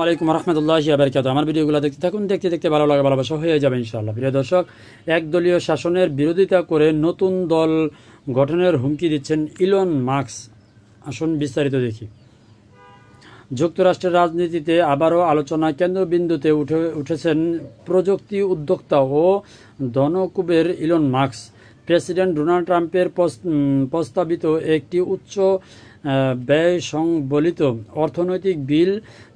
আলাইকুম রহমতুল্লাহি ওয়া বারাকাতুহু। আমার ভিডিওগুলো দেখতে থাকুন, দেখতে দেখতে ভালো লাগে, ভালোবাসা হয়ে যাবে ইনশাআল্লাহ। প্রিয় দর্শক, একদলীয় শাসনের বিরোধিতা করে নতুন দল গঠনের হুমকি দিচ্ছেন ইলন মাস্ক। আসুন বিস্তারিত দেখি। যুক্তরাষ্ট্রের রাজনীতিতে আবারও আলোচনা কেন্দ্রবিন্দুতে উঠেছেন প্রযুক্তি উদ্যোক্তা ও ধনকুবের ইলন মাস্ক। প্রেসিডেন্ট ডোনাল্ড ট্রাম্পের প্রস্তাবিত একটি উচ্চ ব্যয় সংবলিত অর্থনৈতিক বিল,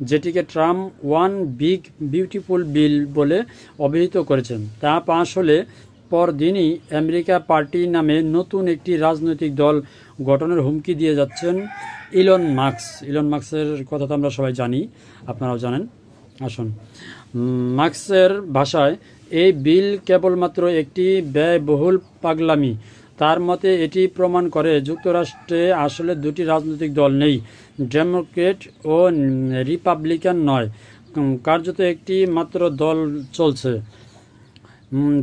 যেটিকে Trump one big beautiful bill বলে অভিহিত করেছেন, তা পাশ হলে পরদিনই আমেরিকা পার্টি নামে নতুন একটি রাজনৈতিক দল গঠনের হুমকি দিয়ে যাচ্ছেন ইলন মাস্ক। ইলন মাস্কের কথা তো আমরা সবাই জানি, আপনারাও জানেন। আসুন, মাস্কের ভাষায় এই বিল কেবলমাত্র একটি ব্যয়বহুল পাগলামি। তার মতে এটি প্রমাণ করে যুক্তরাষ্ট্রে আসলে দুটি রাজনৈতিক দল নেই, ডেমোক্রেট ও রিপাবলিকান নয়, কার্যত একটি মাত্র দল চলছে,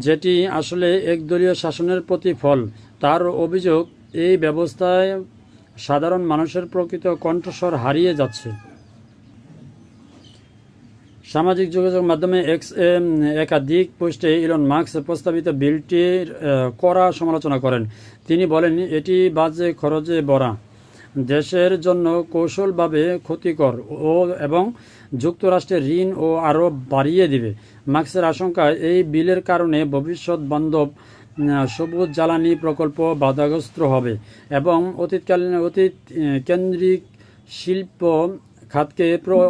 যেটি আসলে একদলীয় শাসনের প্রতিফল। তার অভিযোগ, এই ব্যবস্থায় সাধারণ মানুষের প্রকৃত কণ্ঠস্বর হারিয়ে যাচ্ছে। সামাজিক যোগাযোগ মাধ্যমে একাধিক পোস্টে ইলন মাস্ক প্রস্তাবিত বিলটির কড়া সমালোচনা করেন। তিনি বলেন, এটি বাজে খরচে ভরা, দেশের জন্য কৌশলভাবে ক্ষতিকর এবং যুক্তরাষ্ট্রের ঋণ ও আরও বাড়িয়ে দিবে। মাস্কের আশঙ্কা, এই বিলের কারণে ভবিষ্যৎ বান্ধব সবুজ জ্বালানি প্রকল্প বাধাগ্রস্ত হবে এবং অতীত কেন্দ্রিক শিল্প খাতকে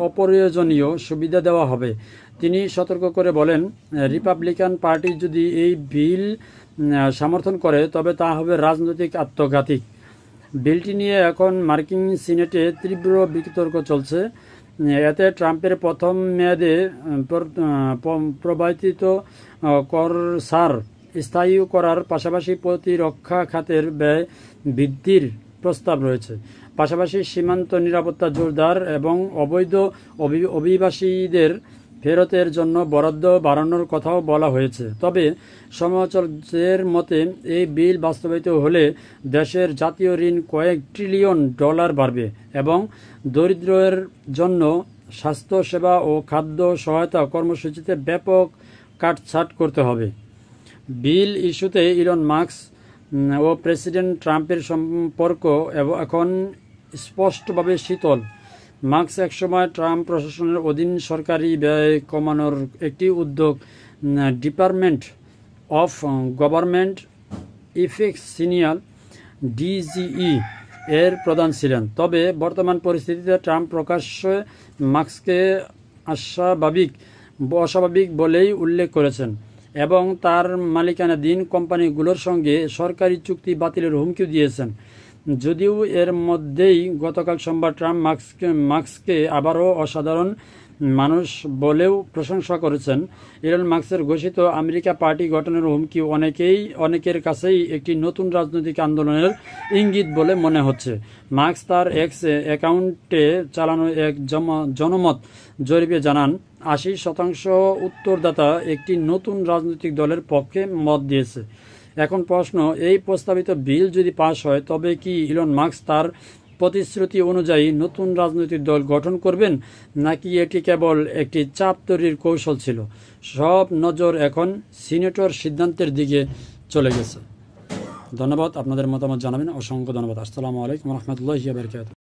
অপ্রয়োজনীয় সুবিধা দেওয়া হবে। তিনি সতর্ক করে বলেন, রিপাবলিকান পার্টি যদি এই বিল সমর্থন করে তবে তা হবে রাজনৈতিক আত্মঘাতী। বিলটি নিয়ে এখন মার্কিন সিনেটে তীব্র বিতর্ক চলছে। এতে ট্রাম্পের প্রথম মেয়াদে প্রবর্তিত কর ছাড় স্থায়ী করার পাশাপাশি প্রতিরক্ষা খাতের ব্যয় বৃদ্ধির প্রস্তাব রয়েছে। পাশাপাশি সীমান্ত নিরাপত্তা জোরদার এবং অবৈধ অভিবাসীদের ফেরতের জন্য বরাদ্দ বাড়ানোর কথাও বলা হয়েছে। তবে সমালোচকদের মতে এই বিল বাস্তবায়িত হলে দেশের জাতীয় ঋণ কয়েক ট্রিলিয়ন ডলার বাড়বে এবং দরিদ্রের জন্য স্বাস্থ্যসেবা ও খাদ্য সহায়তা কর্মসূচিতে ব্যাপক কাটছাঁট করতে হবে। বিল ইস্যুতে ইলন মাস্ক ও প্রেসিডেন্ট ট্রাম্পের সম্পর্ক এখন স্পষ্টভাবে শীতল। মাস্ক একসময় ট্রাম্প প্রশাসনের অধীন সরকারি ব্যয় কমানোর একটি উদ্যোগ department of government efficiency DGE এর প্রধান ছিলেন। তবে বর্তমান পরিস্থিতিতে ট্রাম্প প্রকাশ্যে মাস্ককে অস্বাভাবিক বলেই উল্লেখ করেছেন এবং তার মালিকানাধীন কোম্পানিগুলোর সঙ্গে সরকারি চুক্তি বাতিলের হুমকি দিয়েছেন। যদিও এর মধ্যেই গতকাল সোমবার ট্রাম্প মাস্ককে আবারও অসাধারণ মানুষ বলেও প্রশংসা করেছেন। ইলন মাস্কের ঘোষিত আমেরিকা পার্টি গঠনের হুমকি অনেকের কাছেই একটি নতুন রাজনৈতিক আন্দোলনের ইঙ্গিত বলে মনে হচ্ছে। মাস্ক তার এক্স অ্যাকাউন্টে চালানো এক জনমত জরিপে জানান, 80% উত্তরদাতা একটি নতুন রাজনৈতিক দলের পক্ষে মত দিয়েছে। এখন প্রশ্ন, এই প্রস্তাবিত বিল যদি পাশ হয় তবে কি ইলন মাস্ক তার প্রতিশ্রুতি অনুযায়ী নতুন রাজনৈতিক দল গঠন করবেন, নাকি এটি কেবল একটি চাপ তৈরির কৌশল ছিল? সব নজর এখন সিনেটর সিদ্ধান্তের দিকে চলে গেছে। ধন্যবাদ, আপনাদের মতামত জানাবেন। অসংখ্য ধন্যবাদ। আসসালামু আলাইকুম রহমতুল্লাহি ওয়া বারাকাতুহু।